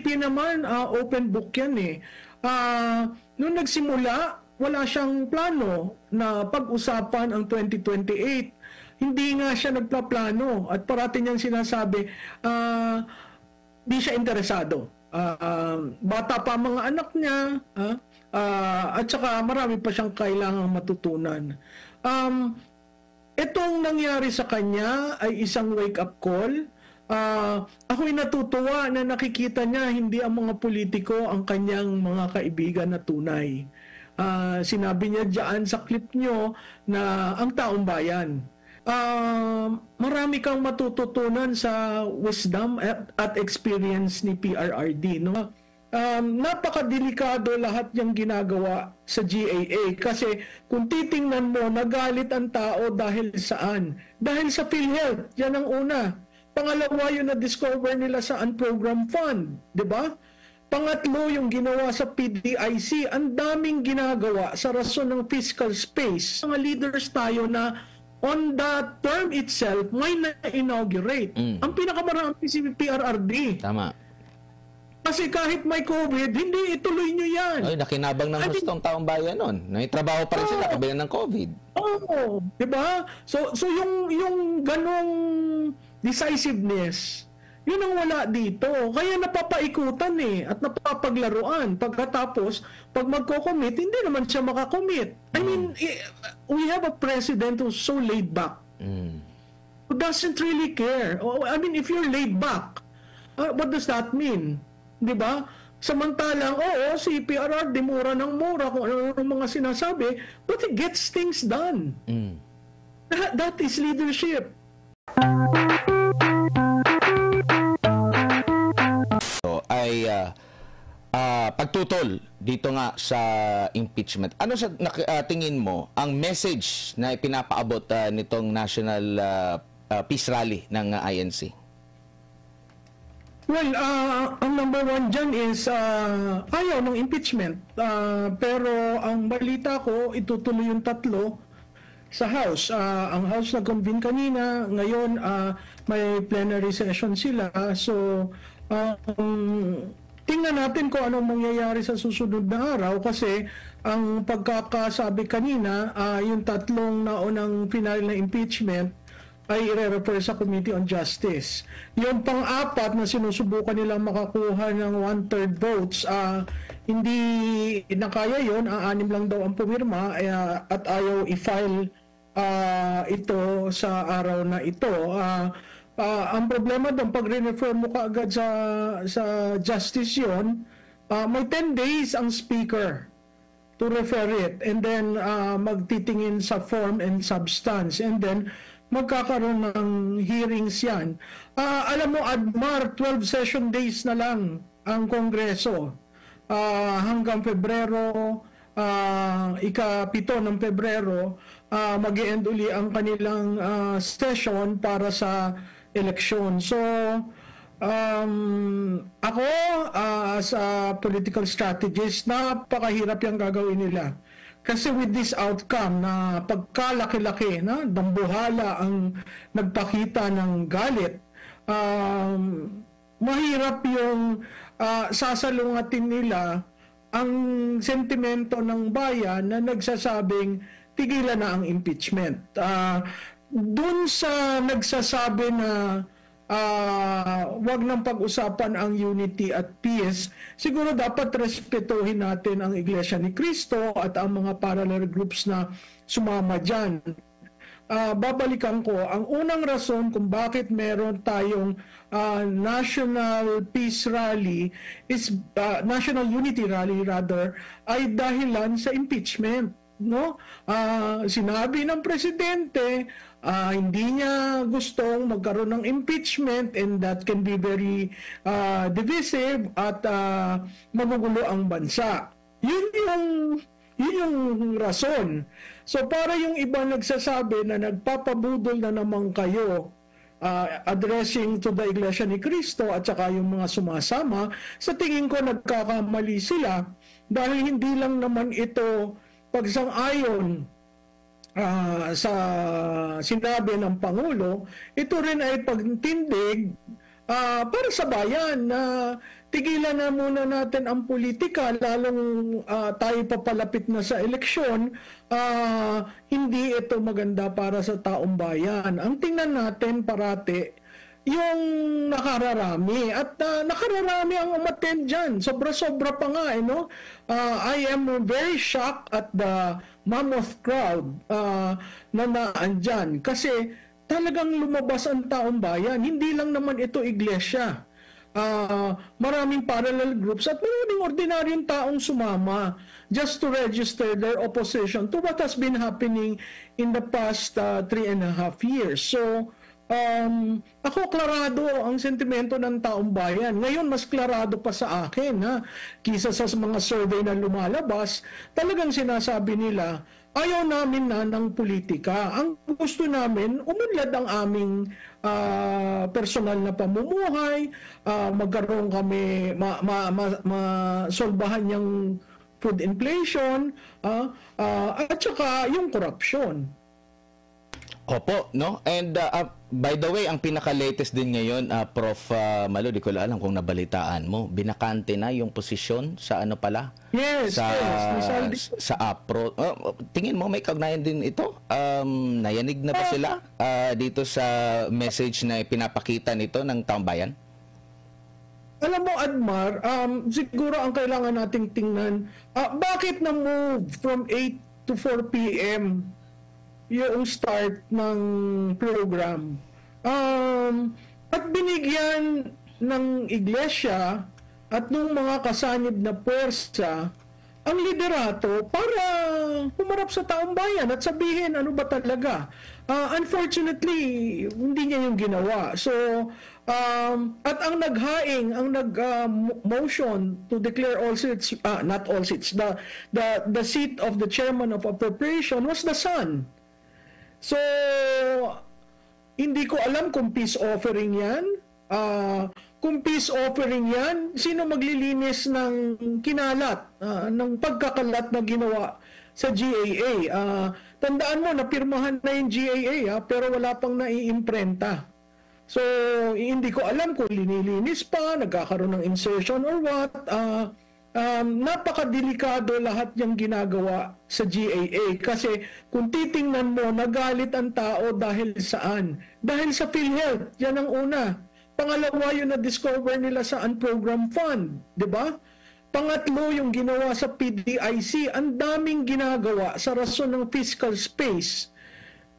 VP naman, open book yan eh. Nung nagsimula, wala siyang plano na pag-usapan ang 2028. Hindi nga siya nagpaplano at parati niyang sinasabi, di siya interesado. Bata pa mga anak niya, at saka marami pa siyang kailangang matutunan. Itong nangyari sa kanya ay isang wake-up call. Ako'y natutuwa na nakikita niya hindi ang mga politiko ang kanyang mga kaibigan na tunay. Sinabi niya diyan sa clip nyo na ang taong bayan. Marami kang matututunan sa wisdom at experience ni PRRD, no? Napakadelikado lahat yung ginagawa sa GAA kasi kung titingnan mo, nagalit ang tao dahil saan? Dahil sa PhilHealth, yan ang una. Pangalawa, yung na-discover nila sa unprogrammed fund, di ba? Pangatlo, yung ginawa sa PDIC, ang daming ginagawa sa rason ng fiscal space. Mga leaders tayo na on the term itself, may na-inaugurate. Ang pinakamarami si PRRD. Tama. Kasi kahit may COVID, hindi ituloy nyo yan. Ay, nakinabang ng gustong taong bayan nun. Naitrabaho pa rin sila kabila ng COVID. Oo, di ba? So yung ganong decisiveness, yun ang wala dito. Kaya napapaikutan at napapaglaruan. Pagkatapos, pag magko-commit, hindi naman siya makakommit. I mean, we have a president who's so laid back. Who doesn't really care. I mean, if you're laid back, what does that mean? Di ba? Samantalang, si PRRD mura ng mura kung ano mga sinasabi, but he gets things done. That is leadership. So, ay pagtutol dito nga sa impeachment. Ano sa tingin mo ang message na ipinapaabot nitong National Peace Rally ng INC? Well, ang number one dyan is ayaw ng impeachment. Pero ang balita ko, itutuloy yung tatlo sa House. Ang House nag-convene kanina. Ngayon, may plenary session sila. So, tingnan natin kung anong mangyayari sa susunod na araw. Kasi ang pagkakasabi kanina, yung tatlong naunang final na impeachment, ay i-refer sa Committee on Justice. Yung pang-apat na sinusubukan nilang makakuha ng 1/3 votes, hindi nakaya yon, ang 6 lang daw ang pumirma at ayaw i-file ito sa araw na ito. Ang problema doon, pag re-refer mo kaagad sa Justice yon, may 10 days ang Speaker to refer it, and then magtitingin sa form and substance, and then magkakaroon ng hearings yan. Alam mo, Admar, 12 session days na lang ang Kongreso. Hanggang Pebrero, ika-7 ng Pebrero, mag-i-end uli ang kanilang session para sa eleksyon. So, ako, as a political strategist, napakahirap yung gagawin nila. Kasi with this outcome na pagkalaki-laki, dambuhala ang nagpakita ng galit, mahirap yung sasalungatin nila ang sentimento ng bayan na nagsasabing tigilan na ang impeachment. Dun sa nagsasabi na wag nang pag-usapan ang unity at peace, siguro dapat respetuhin natin ang Iglesia ni Cristo at ang mga parallel groups na sumama dyan. Babalikan ko, ang unang rason kung bakit meron tayong National Peace Rally is National Unity Rally rather, ay dahilan sa impeachment. No? Sinabi ng presidente, hindi niya gustong magkaroon ng impeachment, and that can be very divisive at magugulo ang bansa. Yun yung rason. So para yung iba nagsasabi na nagpapabudol na naman kayo, addressing to the Iglesia ni Cristo at saka yung mga sumasama, sa tingin ko nagkakamali sila, dahil hindi lang naman ito pagsang-ayon sa sinabi ng Pangulo, ito rin ay pagtindig para sa bayan na tigilan na muna natin ang politika, lalong tayo papalapit na sa eleksyon, hindi ito maganda para sa taong bayan. Ang tingnan natin parati, yung nakararami. At nakararami ang umattend dyan. Sobra-sobra pa nga, no? I am very shocked at the mammoth crowd na naandyan. Kasi talagang lumabas ang taong bayan. Hindi lang naman ito iglesia. Maraming parallel groups at maraming ordinaryong taong sumama just to register their opposition to what has been happening in the past 3.5 years. So, ako klarado ang sentimento ng taong bayan. Ngayon, mas klarado pa sa akin, kisa sa mga survey na lumalabas, talagang sinasabi nila, ayaw namin na ng politika. Ang gusto namin, umunlad ang aming personal na pamumuhay, magkaroon kami, masolbahan yung food inflation, at saka yung corruption. Opo, no? And by the way, ang pinaka-latest din ngayon, Prof. Malo, di ko alam kung nabalitaan mo, binakante na yung posisyon sa ano pala? Yes, sa APRO. Tingin mo may kaugnayan din ito? Nayanig na ba sila dito sa message na pinapakita nito ng taong bayan? Alam mo, Admar, siguro ang kailangan nating tingnan, bakit na-move from 8 to 4 p.m. yung start ng program. At binigyan ng iglesia at ng mga kasanib na puwersa ang liderato para pumarap sa taong bayan at sabihin ano ba talaga. Unfortunately, hindi niya yung ginawa. So, at ang naghaing, ang nag-motion to declare all seats, not all seats, the seat of the chairman of appropriation was the Son. So, hindi ko alam kung peace offering yan. Kung peace offering yan, sino maglilinis ng kinalat, ng pagkakalat na ginawa sa GAA? Tandaan mo, napirmahan na yung GAA, pero wala pang naiimprenta. So, hindi ko alam kung linilinis pa, nagkakaroon ng insertion or what. Napakadelikado lahat yung ginagawa sa GAA kasi kung titingnan mo, nagalit ang tao dahil saan? Dahil sa PhilHealth, yan ang una. Pangalawa, yung na-discover nila sa unprogrammed fund, di ba? Pangatlo, yung ginawa sa PDIC, ang daming ginagawa sa rason ng fiscal space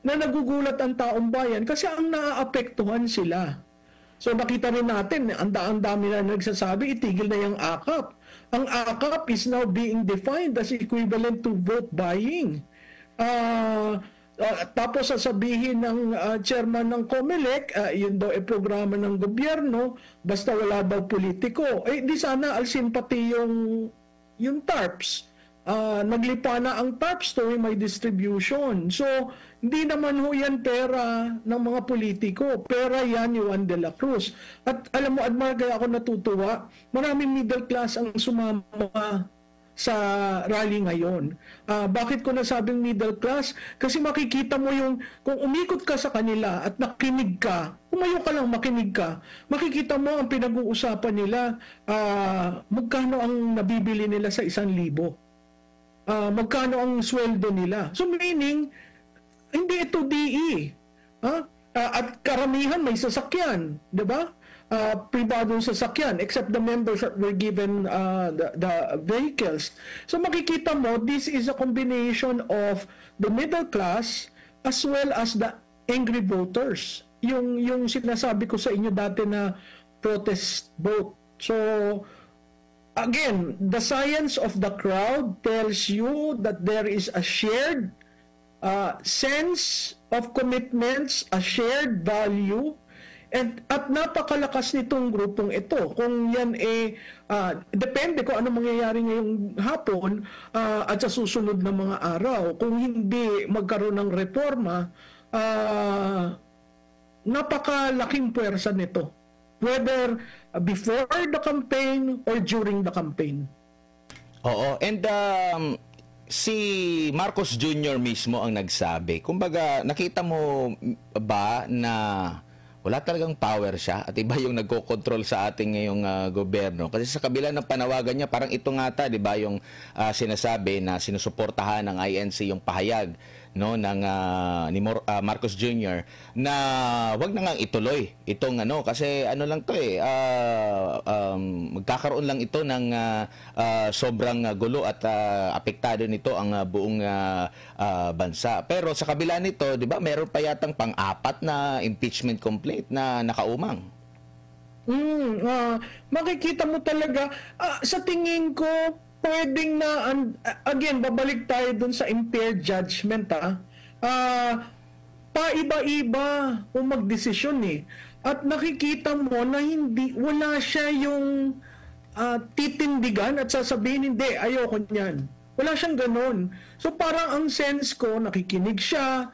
na nagugulat ang taong bayan kasi ang naaapektuhan sila. So nakita rin natin, ang dami na nagsasabi, itigil na yung AKAP. Ang AKAP is now being defined as equivalent to vote buying. Tapos sasabihin ng chairman ng COMELEC, yun daw ay programa ng gobyerno, basta wala daw politiko. Di sana alsin pati yung TARPS. Naglipa na ang TARPS tuwing may distribution. So, hindi naman ho yan pera ng mga politiko. Pera yan ni Juan de la Cruz. At alam mo, Admar, kaya ako natutuwa, maraming middle class ang sumama sa rally ngayon. Bakit ko nasabing middle class? Kasi makikita mo yung, kung umikot ka sa kanila at nakinig ka, umayo ka lang makinig ka, makikita mo ang pinag-uusapan nila, magkano ang nabibili nila sa 1,000. Magkano ang sweldo nila. So meaning, hindi ito DE. At karamihan may sasakyan, di ba? Pribadong sasakyan, except the members that were given the vehicles. So makikita mo, this is a combination of the middle class as well as the angry voters. Yung sinasabi ko sa inyo dati na protest vote. So, again, the science of the crowd tells you that there is a shared sense of commitments, a shared value, at napakalakas nitong grupong ito. Kung yan depende kung ano mangyayari ngayong hapon at sa susunod na mga araw. Kung hindi magkaroon ng reforma, napakalaking puwersa nito. Whether before the campaign or during the campaign. Oo, and si Marcos Jr. mismo ang nagsabi. Kumbaga, nakita mo ba na wala talagang power siya at iba yung nagko-control sa ating ngayong gobyerno. Kasi sa kabila ng panawagan niya, parang ito nga ta, 'di ba, yung sinasabi na sinusuportahan ng INC yung pahayag no ng Marcos Jr. na wag na ngang ituloy itong kasi lang to magkakaroon lang ito ng sobrang gulo at apektado nito ang buong bansa. Pero sa kabila nito, 'di ba, meron pa yatang pang-apat na impeachment complaint na nakaumang. Makikita mo talaga, sa tingin ko, pwedeng na, again, babalik tayo dun sa impaired judgment, paiba-iba kung magdesisyon eh. At nakikita mo na wala siya yung titindigan at sasabihin, hindi, ayoko niyan. Wala siyang ganun. So parang ang sense ko, nakikinig siya,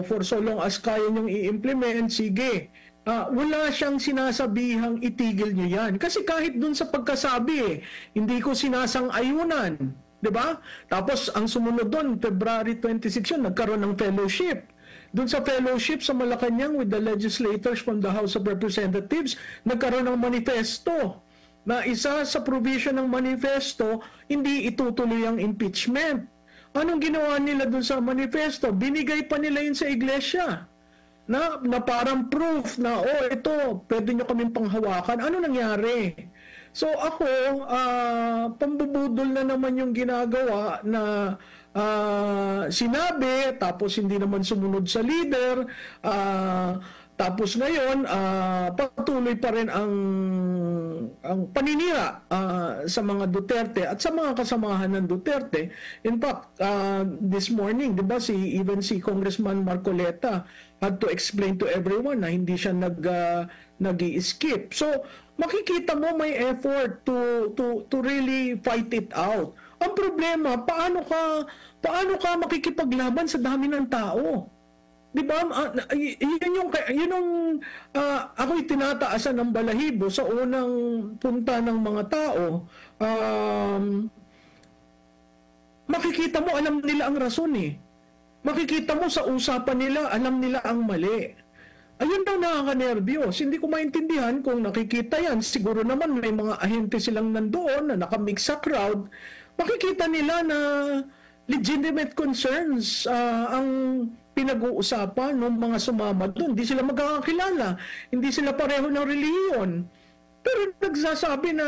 for so long as kaya niyong i-implement, sige. Wala siyang sinasabihang itigil niyo yan. Kasi kahit dun sa pagkasabi, hindi ko sinasang-ayunan. Diba? Tapos ang sumunod doon, February 26 yun, nagkaroon ng fellowship. Doon sa fellowship sa Malacanang with the legislators from the House of Representatives, nagkaroon ng manifesto. Na isa sa provision ng manifesto, hindi itutuloy ang impeachment. Anong ginawa nila doon sa manifesto? Binigay pa nila yun sa iglesia. Na parang proof na, ito, pwede nyo kaming panghawakan. Ano nangyari? So ako, pambubudol na naman yung ginagawa na sinabi, tapos hindi naman sumunod sa leader, tapos ngayon, patuloy pa rin ang paninira sa mga Duterte at sa mga kasamahan ng Duterte. In fact, this morning, di ba, even si Congressman Marcoleta had to explain to everyone na hindi siya nag-i-skip. So, makikita mo may effort to really fight it out. Ang problema, paano ka makikipaglaban sa dami ng tao? Di ba? Yun yung ako'y tinataasan ng balahibo sa unang punta ng mga tao. Makikita mo, alam nila ang rason eh. Makikita mo sa usapan nila, alam nila ang mali. Ayun daw nakaka-nervyos. Hindi ko maintindihan kung nakikita yan. Siguro naman may mga ahente silang nandoon na nakamix sa crowd. Makikita nila na legitimate concerns ang pinag-uusapan ng mga sumama doon. Hindi sila magkakakilala. Hindi sila pareho ng relihiyon. Pero nagsasabi na,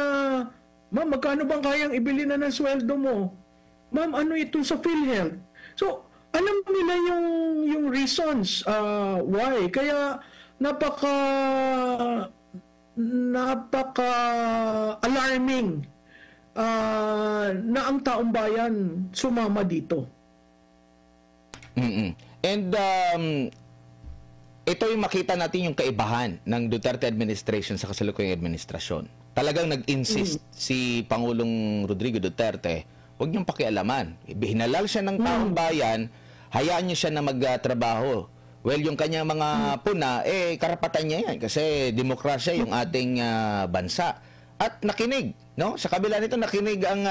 ma'am, magkano bang kayang ibili na ng sweldo mo? Ma'am, ano ito sa PhilHealth? So, alam nila yung reasons why. Kaya napaka alarming na ang taong bayan sumama dito. And ito yung makita natin yung kaibahan ng Duterte administration sa kasalukuyang administrasyon. Talagang nag-insist si Pangulong Rodrigo Duterte, huwag niyong pakialaman. Hinalal siya ng taong bayan, hayaan niyo siya na magtrabaho. Well, yung kanyang mga puna, karapatan niya yan kasi demokrasya yung ating bansa. At nakinig, no? Sa kabila nito, nakinig ang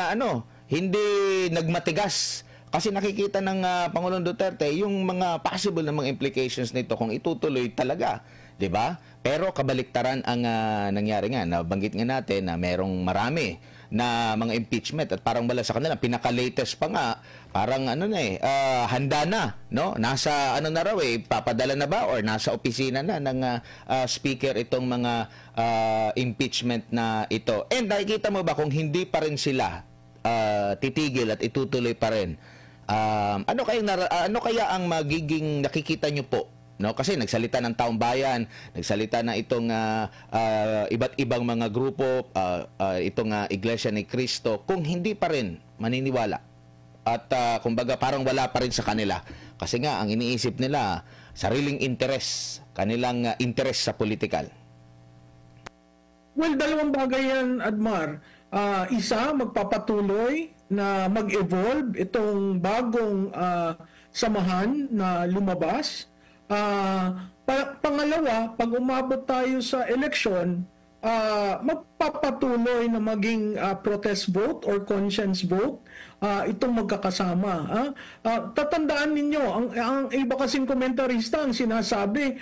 hindi nagmatigas. Kasi nakikita ng Pangulong Duterte yung mga possible na mga implications nito kung itutuloy talaga, 'di ba? Pero kabaliktaran ang nangyari nga. Nabanggit nga natin na merong marami na mga impeachment at parang wala sa kanila, pinaka-latest pa nga, parang handa na, no? Nasa na raw papadala na ba or nasa opisina na ng speaker itong mga impeachment na ito. And nakikita mo ba kung hindi pa rin sila titigil at itutuloy pa rin? Ano kaya ang magiging nakikita nyo po, no? Kasi nagsalita ng taong bayan, nagsalita na itong iba't ibang mga grupo, itong Iglesia ni Cristo, kung hindi pa rin maniniwala at kumbaga parang wala pa rin sa kanila. Kasi nga ang iniisip nila sariling interes, kanilang interes sa politikal. Well, dalawang bagay yan, Admar. Isa, magpapatuloy na mag-evolve itong bagong samahan na lumabas. Pangalawa, pag umabot tayo sa eleksyon, magpapatuloy na maging protest vote or conscience vote itong magkakasama. Tatandaan ninyo, ang iba kasing komentarista ang sinasabi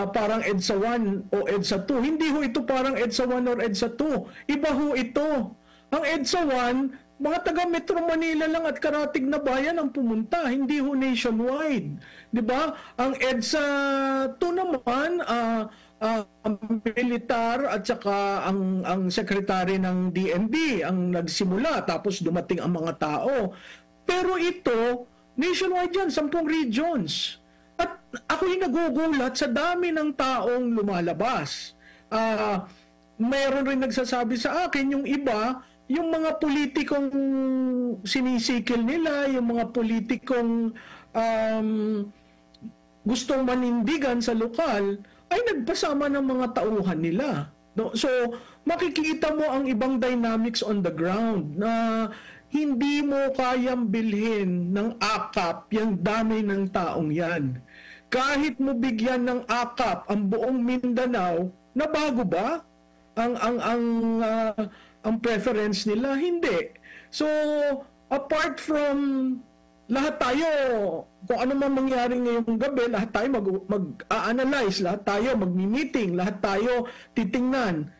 parang EDSA 1 o EDSA 2. Hindi ho ito parang EDSA 1 or EDSA 2. Iba ho ito. Ang EDSA 1, mga taga Metro Manila lang at karatig na bayan ang pumunta, hindi ho nationwide. 'Di ba? Ang EDSA 2 naman, ang militar at saka ang secretary ng DND ang nagsimula, tapos dumating ang mga tao. Pero ito, nationwide yan, 10 regions. At ako'y nagugulat sa dami ng taong lumalabas. Mayroon rin nagsasabi sa akin, yung iba, yung mga politikong sinisikil nila, yung mga politikong gustong manindigan sa lokal, ay nagpasama ng mga tauhan nila. No? So, makikita mo ang ibang dynamics on the ground na hindi mo kayang bilhin ng akap yung dami ng taong yan. Kahit mo bigyan ng akap ang buong Mindanao, na bago ba ang preference nila? Hindi. So, apart from lahat tayo, kung ano man mangyari ngayong gabi, lahat tayo mag-analyze, lahat tayo magmi-meeting, lahat tayo titingnan.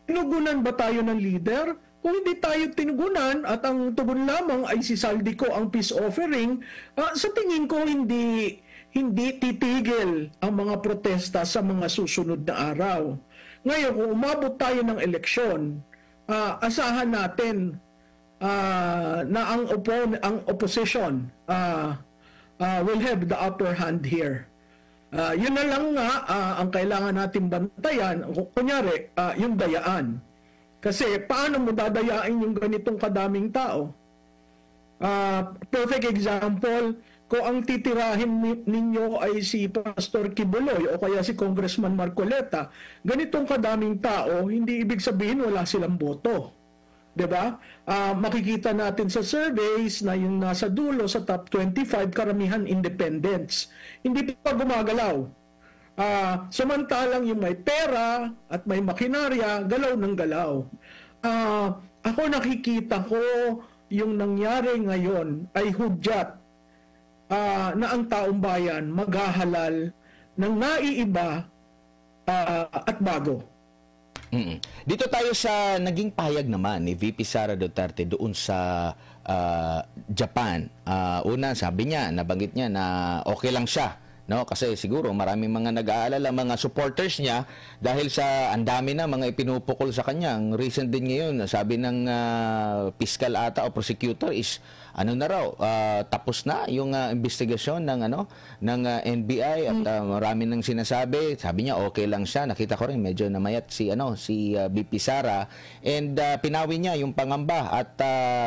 Tinugunan ba tayo ng leader? Kung hindi tayo tinugunan at ang tugon lamang ay si Saldico ang peace offering, sa tingin ko hindi titigil ang mga protesta sa mga susunod na araw. Ngayon, kung umabot tayo ng eleksyon, asahan natin na ang opposition will have the upper hand here. Yun na lang nga ang kailangan natin bantayan. Kunyari, yung dayaan. Kasi paano mo dadayain yung ganitong kadaming tao? Perfect example, kung ang titirahin ninyo ay si Pastor Kibuloy o kaya si Congressman Marcoleta, ganitong kadaming tao, hindi ibig sabihin wala silang boto. 'Di ba? Makikita natin sa surveys na yung nasa dulo sa top 25 karamihan independents. Hindi pa gumagalaw. Samantalang yung may pera at may makinarya, galaw ng galaw. Ako nakikita ko yung nangyari ngayon ay hudyat na ang taong bayan maghahalal ng naiiba at bago. Dito tayo sa naging pahayag naman ni VP Sara Duterte doon sa Japan. Una, sabi niya, nabanggit niya na okay lang siya. No, kasi siguro maraming mga nag-aalala, mga supporters niya dahil sa andami na mga ipinupukol sa kanya. Ang recent din ngayon, sabi ng fiscal ata o prosecutor is na raw, tapos na yung investigasyon ng ng NBI at marami nang sinasabi. Sabi niya okay lang siya. Nakita ko rin medyo namayat si VP Sara, and pinawi niya yung pangamba at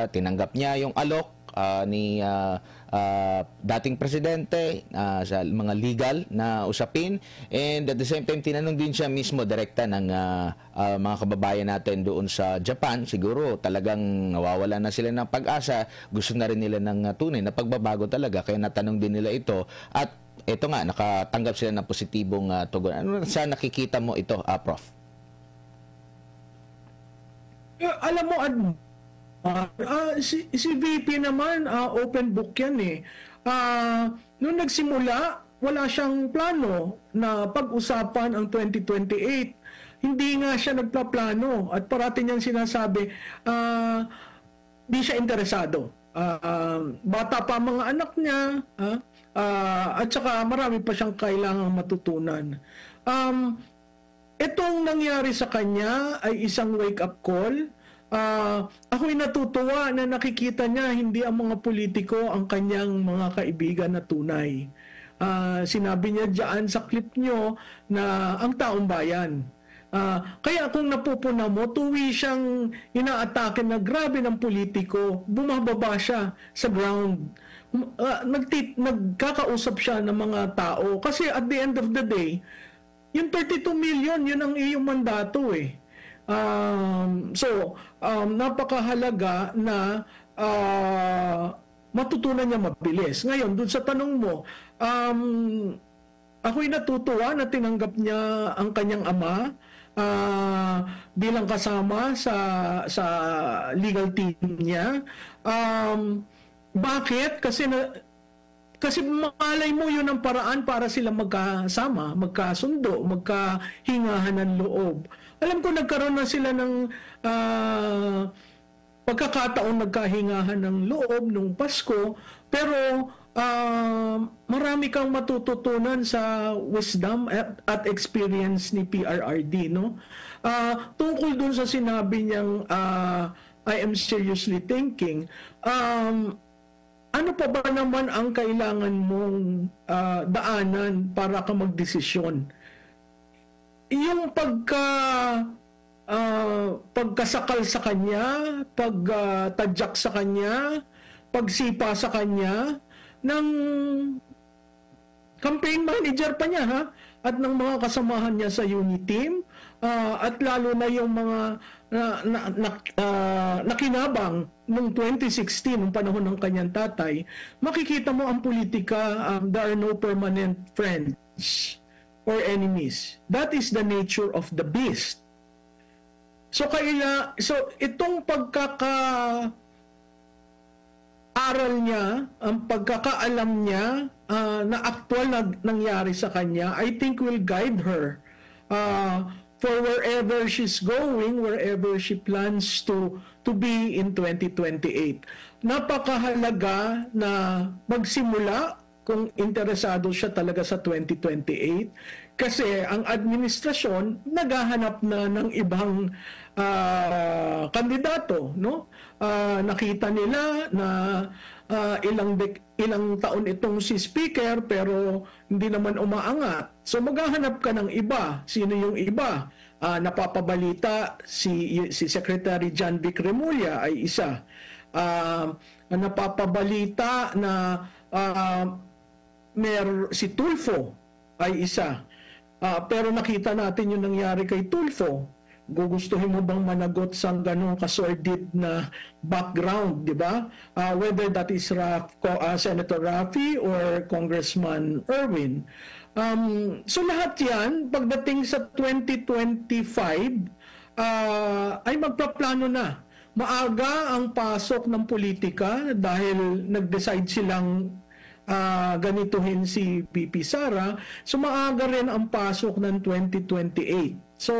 tinanggap niya yung alok ni dating presidente sa mga legal na usapin, and at the same time tinanong din siya mismo direkta ng mga kababayan natin doon sa Japan. Siguro talagang nawawala na sila ng pag-asa, gusto na rin nila ng tunay na pagbabago talaga, kaya natanong din nila ito at ito nga nakatanggap sila ng positibong tugon. Ano sa nakikita mo ito, Prof? Alam mo, si VP naman, open book yan eh. Nung nagsimula, wala siyang plano na pag-usapan ang 2028. Hindi nga siya nagplaplano at parati niyang sinasabi, di siya interesado. Bata pa mga anak niya, at saka marami pa siyang kailangang matutunan. Itong nangyari sa kanya ay isang wake-up call. Ako'y natutuwa na nakikita niya hindi ang mga politiko ang kanyang mga kaibigan na tunay. Sinabi niya diyan sa clip niyo na ang taong bayan. Kaya kung napupuna mo, tuwi siyang inaatake na grabe ng politiko, bumababa siya sa ground. Nagkakausap siya ng mga tao. Kasi at the end of the day, yung 32 million, yun ang iyong mandato eh. Napakahalaga na matutunan niya mabilis. Ngayon, dun sa tanong mo, ako'y natutuwa na tinanggap niya ang kanyang ama. bilang kasama sa legal team niya. Bakit? Kasi malay mo yun ang paraan para sila magkasama, magkasundo, magkahingahan ng loob. Alam ko nagkaroon na sila ng pagkakataon nagkahingahan ng loob nung Pasko, pero marami kang matututunan sa wisdom at experience ni PRRD, no? Tungkol dun sa sinabi niyang I am seriously thinking, ano pa ba naman ang kailangan mong daanan para ka magdesisyon? Yung pagkasakal sa kanya, pagtadyak sa kanya, pagsipa sa kanya, ng campaign manager pa niya, ha? At ng mga kasamahan niya sa unit team, at lalo na yung mga nakinabang noong 2016, noong panahon ng kanyang tatay, makikita mo ang politika, there are no permanent friends or enemies. That is the nature of the beast. So itong pagkakaaral niya, ang pagkakaalam niya na actual na nangyari sa kanya, I think will guide her for wherever she's going, wherever she plans to be in 2028. Napakahalaga na magsimula kung interesado siya talaga sa 2028 kasi ang administrasyon naghahanap na ng ibang kandidato, no? Nakita nila na ilang taon itong si speaker pero hindi naman umaangat. So maghahanap ka ng iba. Sino yung iba? Napapabalita si Secretary John Vic Remulla ay isa. Napapabalita na si Tulfo ay isa. Pero nakita natin yung nangyari kay Tulfo. Gugustuhin mo bang managot sa ganong kasordid na background, di ba? Whether that is Senator Raffy or Congressman Erwin. So lahat yan, pagdating sa 2025, ay magpaplano na. Maaga ang pasok ng politika dahil nag-decide silang ganituhin si VP Sara. So maaga rin ang pasok ng 2028. So,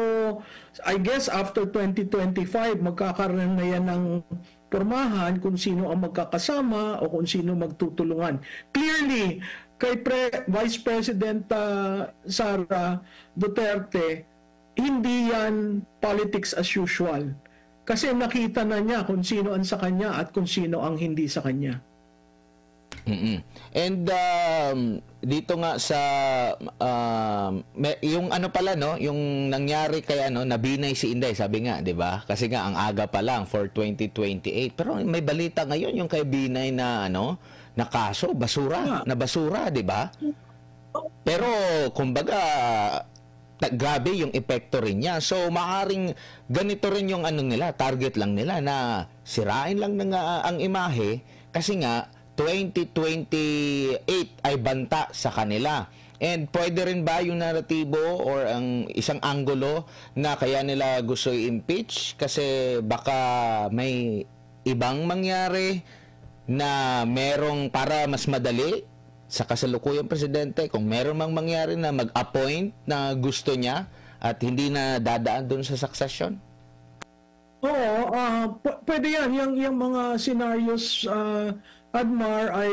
I guess after 2025, magkakaroon na yan ng pormahan kung sino ang magkakasama o kung sino magtutulungan. Clearly, kay Vice President Sara Duterte, hindi yan politics as usual. Kasi nakita na niya kung sino ang sa kanya at kung sino ang hindi sa kanya. And dito nga sa yung ano pala, no, yung nangyari kay nabinay si Inday, sabi nga, 'di ba? Kasi nga ang aga pa lang for 2028. Pero may balita ngayon yung kay Binay na na kaso, basura, 'di ba? Pero kumbaga grabe yung epekto rin niya. So maaring ganito rin yung nila, target lang nila na sirain lang ang imahe kasi nga 2028 ay banta sa kanila. And pwede rin ba yung naratibo or ang isang anggulo na kaya nila gusto i-impeach kasi baka may ibang mangyari na merong para mas madali sa kasalukuyang presidente kung meron mang mangyari na mag-appoint na gusto niya at hindi na dadaan dun sa succession? Oo, pwede yan. Yung mga scenarios, Admar, ay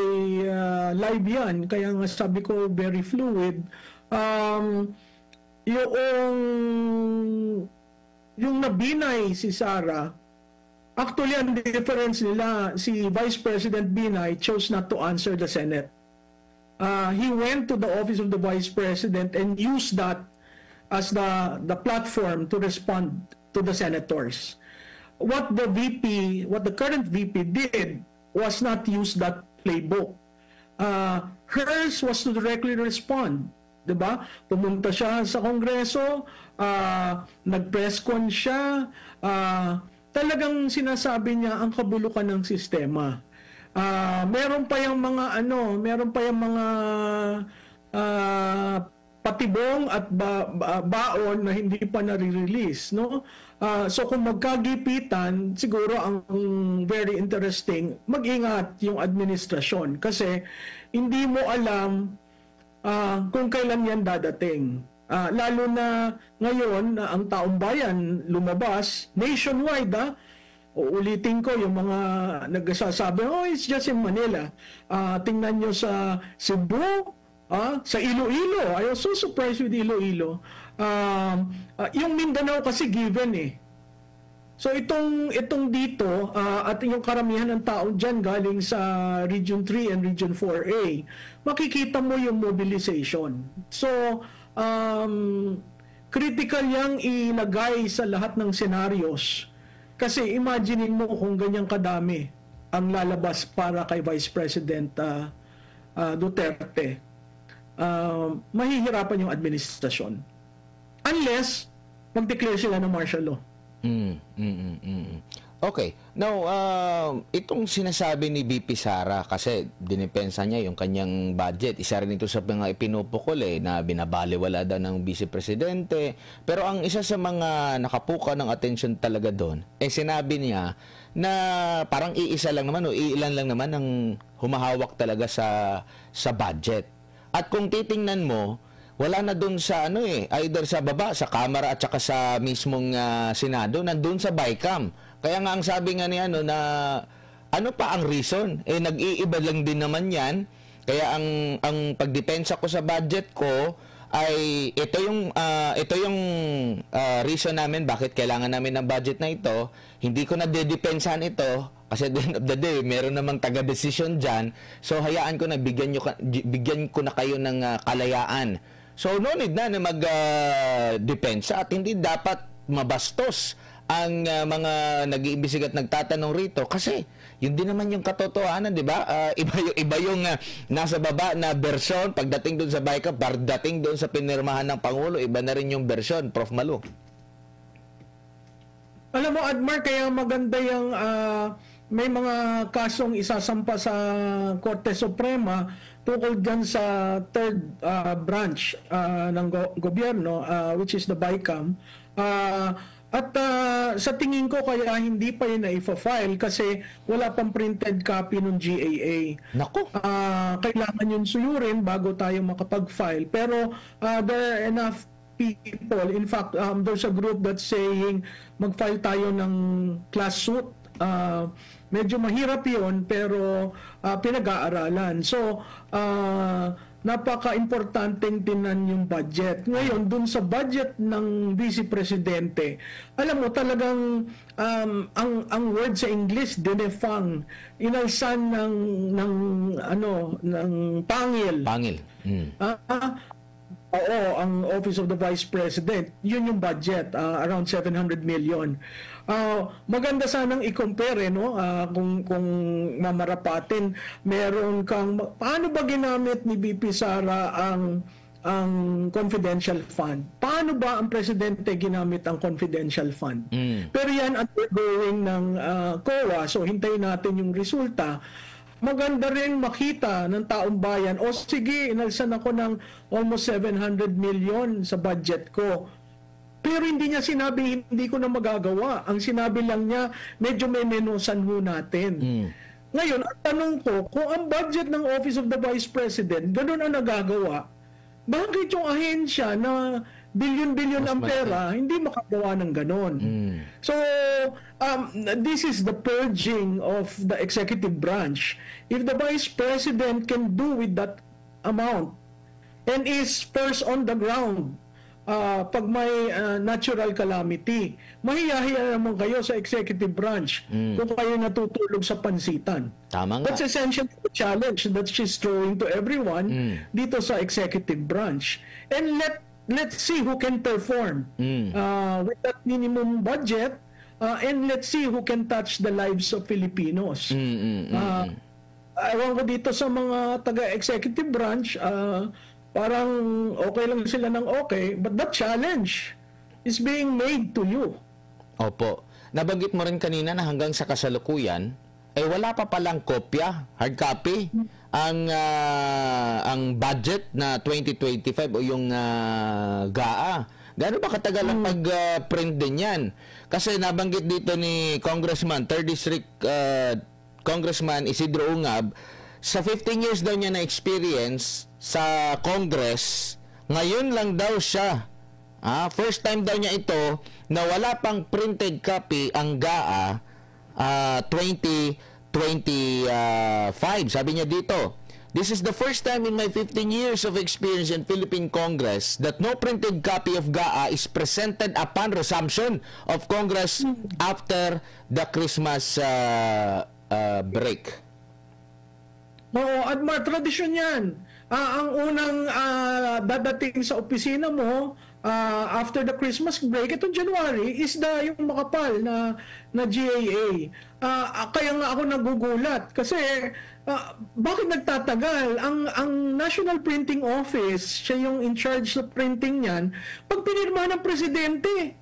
live yan. Kaya nga sabi ko, very fluid. Yung nabinay si Sara, actually, ang difference nila, si Vice President Binay chose not to answer the Senate. He went to the office of the Vice President and used that as the platform to respond to the senators. What the current VP did was not use that playbook. Hers was to directly respond. Diba? Pumunta siya sa Kongreso, nag-press con siya, talagang sinasabi niya ang kabulukan ng sistema. Meron pa yung mga patibong at baon na hindi pa nare-release, no? So kung magkagipitan, siguro ang very interesting, mag-ingat yung administrasyon kasi hindi mo alam kung kailan yan dadating. Lalo na ngayon na ang taong bayan lumabas nationwide. Uulitin ko yung mga nagsasabi, it's just in Manila. Tingnan nyo sa Cebu, sa Iloilo. I was so surprised with Iloilo. Yung Mindanao kasi given eh. So itong dito at yung karamihan ng tao dyan galing sa Region 3 and Region 4A, makikita mo yung mobilization. So critical yang ilagay sa lahat ng scenarios. Kasi imaginein mo kung ganyan kadami ang lalabas para kay Vice President Duterte. Mahihirapan yung administrasyon. Unless mag-declare sila ng martial law. Okay. Now, itong sinasabi ni VP Sara, kasi dinipensa niya yung kanyang budget. Isa rin ito sa mga ipinupukol na binabaliwala daw ng Vice Presidente. Pero ang isa sa mga nakapuka ng atensyon talaga doon, sinabi niya na parang iisa lang naman o iilan lang naman ang humahawak talaga sa budget. At kung titingnan mo, wala na doon sa either sa baba, sa Kamara at saka sa mismong Senado, nandun sa BICAM. Kaya nga ang sabi nga ni na ano pa ang reason? Nag-iiba lang din naman 'yan. Kaya ang pagdepensa ko sa budget ko ay ito yung reason namin bakit kailangan namin ng budget na ito. Hindi ko na dedepensahan ito kasi at the end of the day, meron namang taga-decision diyan. So hayaan ko na bigyan ko na kayo ng kalayaan. So no need na mag-depensa at hindi dapat mabastos ang mga nag-iimbestiga at nagtatanong rito kasi yun din naman yung katotohanan, di ba? Iba yung nasa baba na bersyon pagdating doon sa BICAM, pagdating doon sa pinirmahan ng Pangulo, iba na rin yung bersyon, Prof. Malu. Alam mo, Admar, kaya maganda yung may mga kasong isasampa sa Korte Suprema tungkol dyan sa third branch ng gobyerno, which is the BICAM. At sa tingin ko kaya hindi pa yun na-file kasi wala pang printed copy ng GAA. Nako. Kailangan yun suyurin bago tayo makapag-file. Pero there are enough people. In fact, there's a group that's saying mag-file tayo ng class suit. Medyo mahirap yun pero pinag-aaralan. So, napaka-importanteng tinan yung budget. Ngayon, dun sa budget ng Vice Presidente, alam mo talagang ang word sa English, dinefang, inalsan ng pangil. Pangil. Oo, ang Office of the Vice President, yun yung budget, around 700 million. Maganda sanang i-compare, no? Kung mamarapatin, meron kang, paano ba ginamit ni VP Sara ang confidential fund? Paano ba ang presidente ginamit ang confidential fund? Pero yan undergoing ng COA, so hintayin natin yung resulta. Maganda rin makita ng taong bayan, sige, inalsan ako ng almost 700 million sa budget ko. Pero hindi niya sinabi, hindi ko na magagawa. Ang sinabi lang niya, medyo may menusan ho natin. Ngayon, ang tanong ko, kung ang budget ng Office of the Vice President, ganun ang nagagawa, bakit yung ahensya na billion-billion ang pera, hindi makagawa ng ganon? So, this is the purging of the executive branch. If the Vice President can do with that amount and is first on the ground, pag may natural calamity, mahiyahiya naman kayo sa executive branch kung kayo natutulog sa pansitan. Tama nga. That's essentially the challenge that she's throwing to everyone dito sa executive branch. And let's see who can perform with that minimum budget, and let's see who can touch the lives of Filipinos. Ewan ko dito sa mga taga-executive branch, parang okay lang sila ng okay, but that challenge is being made to you. Opo. Nabanggit mo rin kanina na hanggang sa kasalukuyan, wala pa palang kopya, hard copy, ang budget na 2025 o yung GAA. Gaano ba katagal ang pag-print din yan? Kasi nabanggit dito ni Congressman, 3rd District Congressman Isidro Ungab, sa 15 years daw niya na experience sa Congress, ngayon lang daw siya. First time daw niya ito na wala pang printed copy ang GAA 2025. Sabi niya dito, "This is the first time in my 15 years of experience in Philippine Congress that no printed copy of GAA is presented upon resumption of Congress after the Christmas break." Oo, Admar, tradisyon yan. Ang unang dadating sa opisina mo after the Christmas break, itong January, is yung makapal na GAA. Kaya nga ako nagugulat kasi bakit nagtatagal? Ang National Printing Office, siya yung in charge sa printing niyan, pag pinirma ng presidente,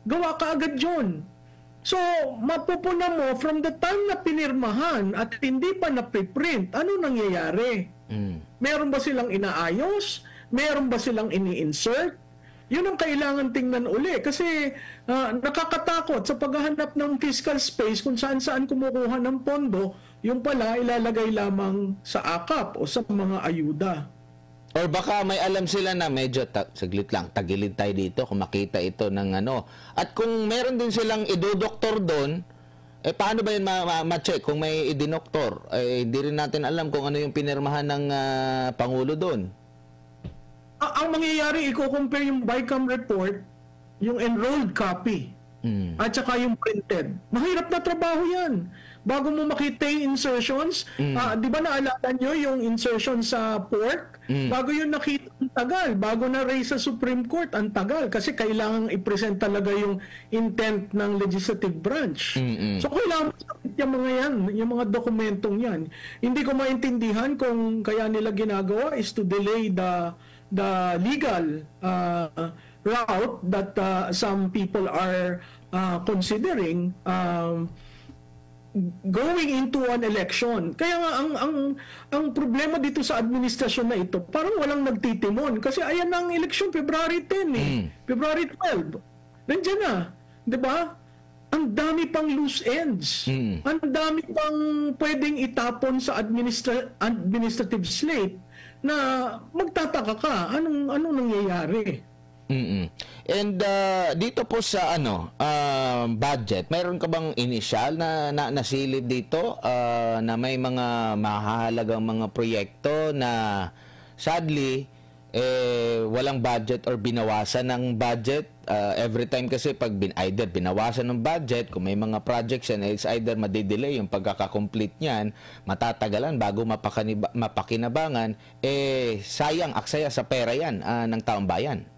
gawa ka agad yun. So, mapupuna mo from the time na pinirmahan at hindi pa na-print, ano nangyayari? Meron ba silang inaayos? Meron ba silang ini-insert? Yun ang kailangan tingnan uli kasi nakakatakot sa paghahanap ng fiscal space kung saan-saan kumukuha ng pondo, yung pala ilalagay lamang sa akap o sa mga ayuda. Or baka may alam sila na medyo, saglit lang, tagilid tayo dito kung makita ito ng ano. At kung meron din silang idodoktor doon, paano ba yun ma-check kung may idinoktor? Hindi rin natin alam kung ano yung pinirmahan ng Pangulo doon. Ang mangyayari, i-compare yung BICAM report, yung enrolled copy, at saka yung printed. Mahirap na trabaho yan. Bago mo makita yung insertions, di ba naalala nyo yung insertion sa pork? Bago yun nakita, ang tagal. Bago na-raise sa Supreme Court, ang tagal. Kasi kailangan i-present talaga yung intent ng legislative branch. So kailangan yung mga yan, yung mga dokumentong yan. Hindi ko maintindihan kung kaya nila ginagawa is to delay the legal route that some people are considering going into an election. Kaya nga ang problema dito sa administrasyon na ito, parang walang nagtitimon kasi ayan na ang eleksyon, February 10 February 12. Nandiyan na, 'di ba? Ang dami pang loose ends. Ang dami pang pwedeng itapon sa administrative slate na magtataka ka, anong nangyayari? And dito po sa budget, mayroon ka bang initial na nasilid dito na may mga mahalagang mga proyekto na sadly walang budget or binawasan ng budget? Every time kasi pag either binawasan ng budget, kung may mga projects yan, it's either madidelay yung pagkakakomplete niyan, matatagalan bago mapakinabangan, sayang, aksaya sa pera yan ng taong bayan.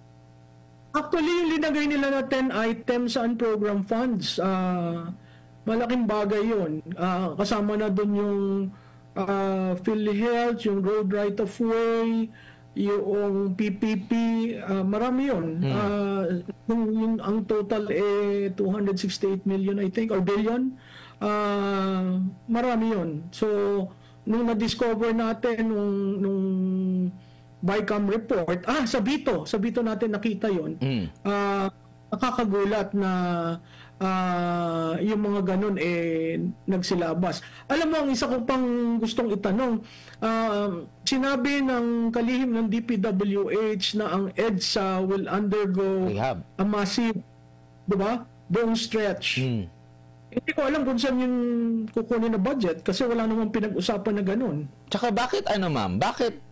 Actually, yung linagay nila na 10 items sa program funds, malaking bagay yun. Kasama na doon yung PhilHealth, yung Road Right of Way, yung PPP, marami yun. Ang total 268 million, I think, or billion. Marami yun. So, nung na-discover natin, nung BICAM report, sa Bito natin nakita yon. Nakakagulat na yung mga ganun nagsilabas. Alam mo, ang isa ko pang gustong itanong, sinabi ng kalihim ng DPWH na ang EDSA will undergo a massive, diba, buong stretch. Hindi ko alam kung saan yung kukunin na budget kasi wala namang pinag-usapan na ganun. Tsaka bakit ma'am? Bakit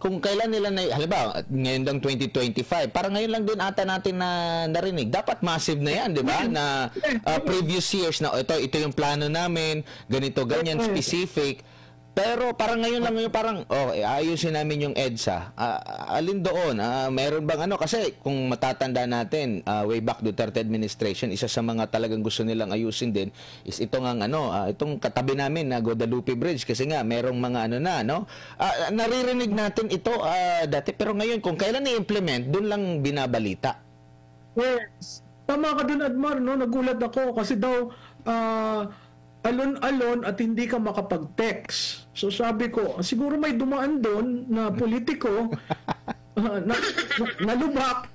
kung kailan nila halimbawa, ngayon lang 2025, parang ngayon lang din ata natin na narinig. Dapat massive na yan, di ba? Na previous years na ito yung plano namin, ganito, ganyan, specific. Pero parang ngayon lang parang, ayusin namin yung EDSA. Alin doon? Meron bang kasi kung matatanda natin, way back Duterte administration, isa sa mga talagang gusto nilang ayusin din is itong itong katabi namin na Guadalupe Bridge kasi nga merong mga naririnig natin ito dati pero ngayon kung kailan i-implement, doon lang binabalita. Yes. Tama ka dun, Admar, no? Nagulat ako kasi daw alon-alon at hindi ka makapag-text. So sabi ko, siguro may dumaan doon na politiko nalubak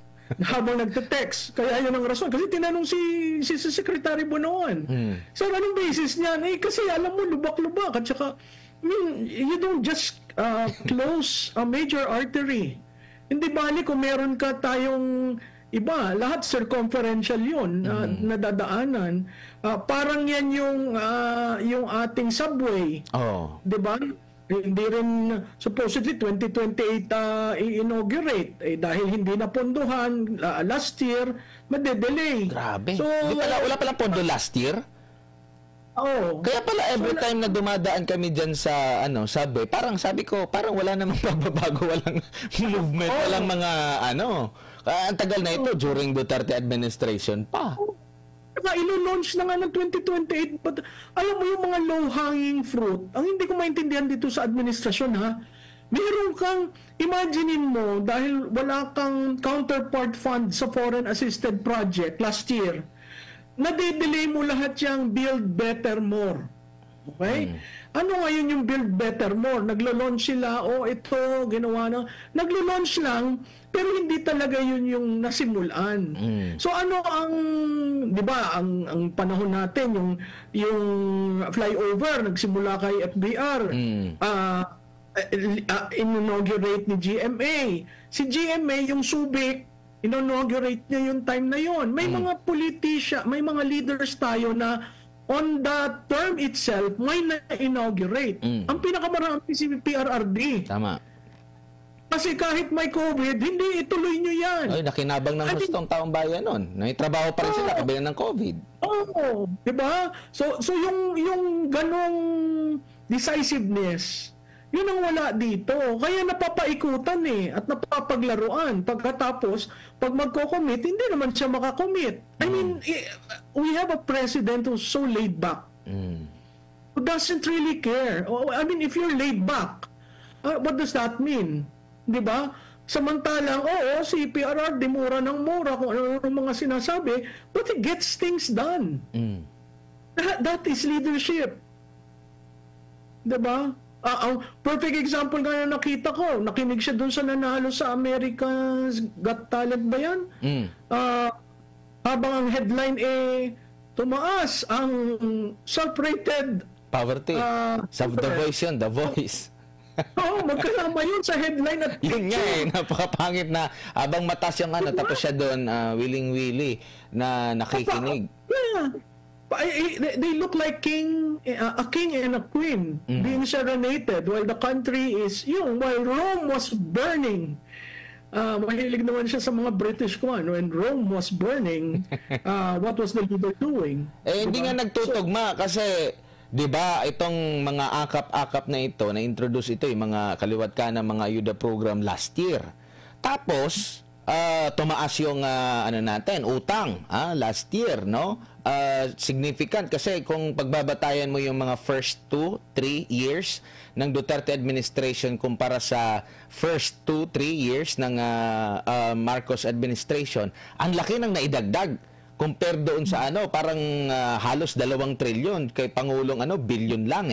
habang nagte-text. Kaya yun ang rason. Kasi tinanong si Secretary Bonoan. So anong basis niyan? Kasi alam mo, lubak-lubak. At saka, you don't just close a major artery. Hindi bali kung meron ka tayong iba, lahat circumferential yun na dadaanan. Parang yan yung ating subway. Oh. 'Di ba? Hindi rin supposedly 2028 i-inaugurate dahil hindi na pondohan last year, made-delay. Grabe. So, wala palang pondo last year? Oo. Kaya pala every time na dumadaan kami diyan sa subway, parang sabi ko, parang wala namang pagbabago, walang movement, walang mga ang tagal na ito during Duterte administration pa. Ilo-launch na nga ng 2028. But alam mo yung mga low-hanging fruit, ang hindi ko maintindihan dito sa administrasyon meron kang, imaginein mo, dahil wala kang counterpart fund sa foreign assisted project last year, nade-delay mo lahat yung build better more. Okay? Ano ngayon yung build better more? Naglo-launch sila, ito, ginawa na. Naglo-launch lang, pero hindi talaga yun yung nasimulan. So ano ang, di ba, ang panahon natin, yung flyover, nagsimula kay FBR, inaugurate ni GMA. Si GMA, yung Subic, inaugurate niya yung time na yon. May mga may mga leaders tayo na on the term itself, may na-inaugurate. Ang pinakamarami si PRRD. Tama. Kasi kahit may COVID, hindi ituloy nyo yan. Ay, nakinabang ng gustong taong bayan nun. Naitrabaho pa rin sila kabila ng COVID. Oo. Diba? So yung ganong decisiveness, yun ang wala dito. Kaya napapaikutan at napapaglaruan. Pagkatapos, pag magko-commit, hindi naman siya makakommit. I mean, we have a president who's so laid back. Who doesn't really care. I mean, if you're laid back, what does that mean? Di ba? Samantalang, si PRR, mura ng mura kung ano mga sinasabi, but he gets things done. That is leadership. Di ba? Ang perfect example nga na nakita ko, nakinig siya dun sa nanalo sa America's Got Talent ba yan? Habang ang headline tumaas ang self-rated poverty. The Voice yun, The Voice. Magkasama yun sa headline at yun nga napakapangit na habang matas yung tapos siya doon willing-willy na nakikinig. Yeah. They look like a king and a queen being serenaded while the country is, while Rome was burning. Mahilig naman siya sa mga British when Rome was burning, what was the leader doing? Hindi nga nagtutugma kasi 'di ba itong mga akap-akap na ito, na-introduce ito yung mga kaliwat ka ng mga ayuda program last year. Tapos tumaas yung natin, utang last year, no? Significant kasi kung pagbabatayan mo yung mga first 2-3 years ng Duterte administration kumpara sa first 2-3 years ng Marcos administration, ang laki ng naidagdag compare doon sa parang halos 2 trilyon kay Pangulong bilyon lang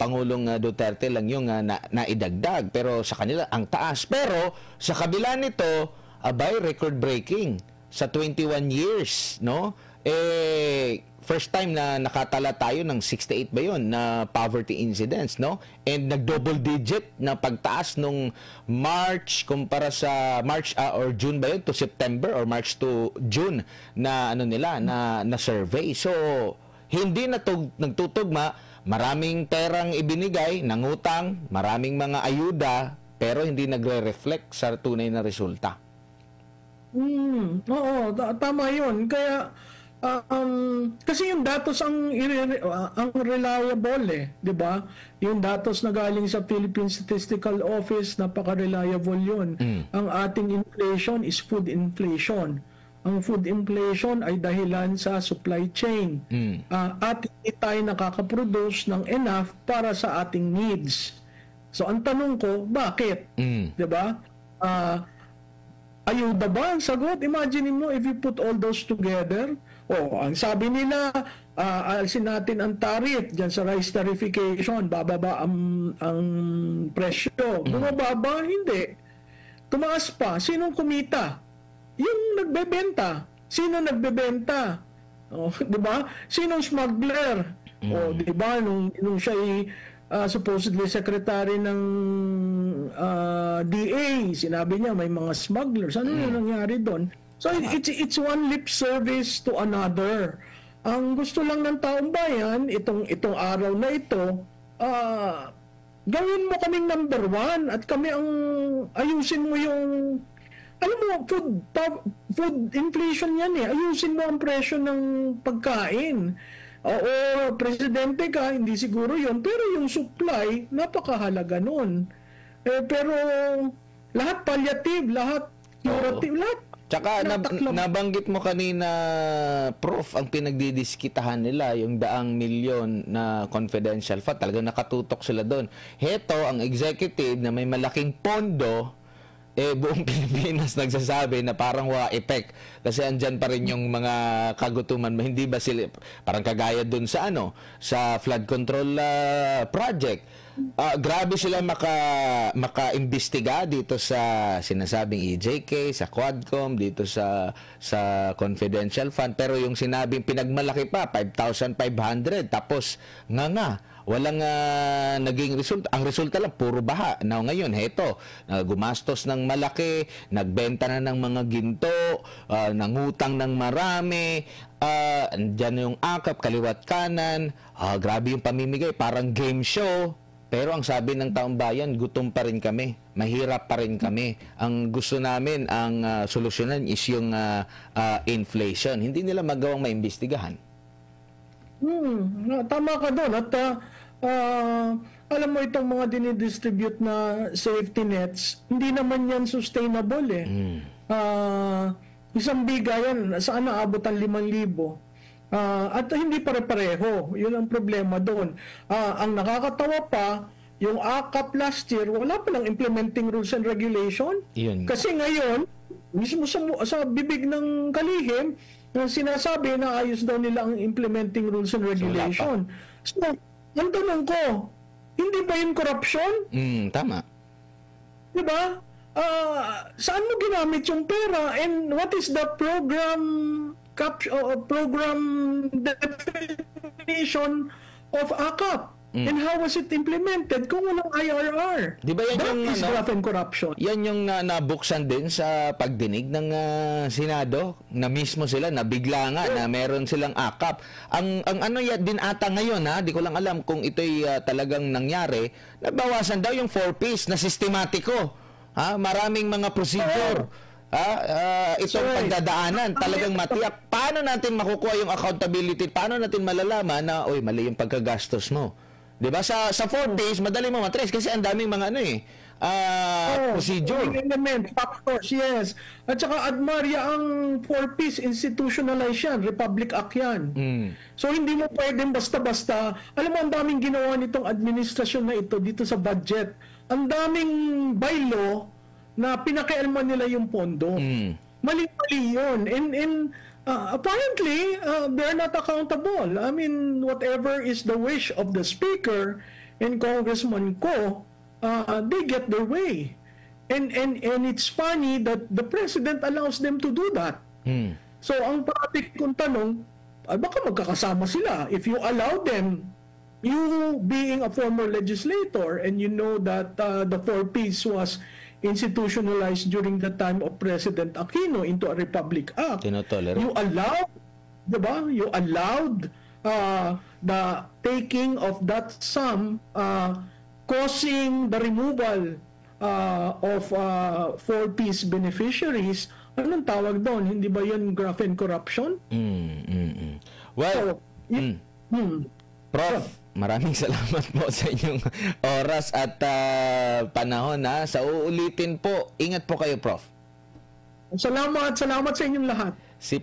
Pangulong Duterte lang yung naidagdag, pero sa kanila ang taas. Pero sa kabila nito, record breaking sa 21 years, no? First time na nakatala tayo ng 68 ba yun na poverty incidence, no? And nag-double digit na pagtaas nung March kumpara sa March or June ba yun to September or March to June na na survey. So hindi nagtutugma, maraming perang ibinigay, nangutang, maraming mga ayuda, pero hindi nagre-reflect sa tunay na resulta. Oo, tama yun. Kaya kasi yung datos ang reliable 'di ba? Yung datos na galing sa Philippine Statistical Office, napaka-reliable 'yun. Ang ating inflation is food inflation. Ang food inflation ay dahilan sa supply chain. At hindi tayo nakaka-produce ng enough para sa ating needs. So ang tanong ko, bakit? 'Di ba? Ayuda ba ang sagot? Imagine mo if you put all those together. Ang sabi nila, Aalsin natin ang tariff dyan sa rice tarification, bababa ang presyo. Bumaba ba? Hindi. Tumaas pa. Sinong kumita? Yung nagbebenta. Sino nagbebenta? Oh, 'di ba? Sinong smuggler? Oh, 'di ba nung siya ay supposedly secretary ng DA, sinabi niya may mga smugglers. Ano yung nangyari doon? So it's one lip service to another. Ang gusto lang ng taong bayan, itong araw na ito, gawin mo kaming number 1 at kami ang ayusin mo yung, alam mo, food inflation yan eh. Ayusin mo ang presyo ng pagkain. O presidente ka, hindi siguro yun, pero yung supply, napakahalaga nun. Pero lahat palliative, lahat curative, lahat. Tsaka nabanggit mo kanina, Prof, ang pinagdidiskitahan nila, yung 100 milyon na confidential fund, talagang nakatutok sila doon. Heto, ang executive na may malaking pondo, buong Pilipinas nagsasabi na parang wala effect. Kasi andyan pa rin yung mga kagutuman. Hindi ba sila, parang kagaya doon sa sa flood control project. Grabe sila maka-imbestiga dito sa sinasabing EJK, sa Quadcom, dito sa confidential fund. Pero yung sinabing pinagmalaki pa, 5,500. Tapos walang naging resulta. Ang resulta lang, puro baha. Now, ngayon, heto, gumastos ng malaki, nagbenta na ng mga ginto, nangutang ng marami, andyan yung akap, kaliwat kanan, grabe yung pamimigay, parang game show. Pero ang sabi ng taong bayan, gutom pa rin kami, mahirap pa rin kami. Ang gusto namin, ang solusyonan is yung inflation. Hindi nila magawang maimbestigahan. Tama ka doon. At alam mo itong mga dinidistribute na safety nets, hindi naman yan sustainable eh. Isang bigayan, saan naabot ang 5,000? At hindi pare-pareho. Yun ang problema doon. Ang nakakatawa pa, yung AKAP last year, wala pa lang implementing rules and regulation. Yun. Kasi ngayon, mismo sa bibig ng kalihim, sinasabi na ayos daw nila ang implementing rules and regulation. So, ang tanong ko, hindi ba yun corruption? Tama. Diba? Saan mo ginamit yung pera? And what is the program definition of AKAP? And how was it implemented kung walang IRR? Di ba yan That yung is graft and corruption. Yan yung nabuksan din sa pagdinig ng Senado na mismo sila nabigla nga na meron silang AKAP. Ang ano yan din ata ngayon di ko lang alam kung ito'y talagang nangyari, nabawasan daw yung 4Ps na sistematiko. Maraming mga procedure. Itong pagdadaanan talagang matiyak. Paano natin makukuha yung accountability? Paano natin malalaman na mali yung pagkagastos mo? 'Di ba? Sa 4Ps madali mo matrace kasi ang daming mga procedure. Factors, yes. At saka Admaria, ang 4Ps institutionalized yan, Republic Act yan. So hindi mo pwedeng basta-basta. Alam mo, ang daming ginawa nitong administrasyon na ito dito sa budget. Ang daming bylaw na pinakialaman nila yung pondo. Mali-mali yun. And apparently, they're not accountable. I mean, whatever is the wish of the Speaker and Congressman Ko, they get their way. And it's funny that the President allows them to do that. So, ang parati kong tanong, baka magkakasama sila. If you allow them, you being a former legislator, and you know that the 4Ps was institutionalized during the time of President Aquino into a Republic Act. You allowed, diba? You allowed the taking of that sum, causing the removal of 4Ps beneficiaries. Anong tawag doon? Hindi ba yun graft and corruption? Well, Prof, maraming salamat po sa inyong oras at panahon. Sa uulitin po, ingat po kayo, Prof. Salamat sa inyong lahat. Si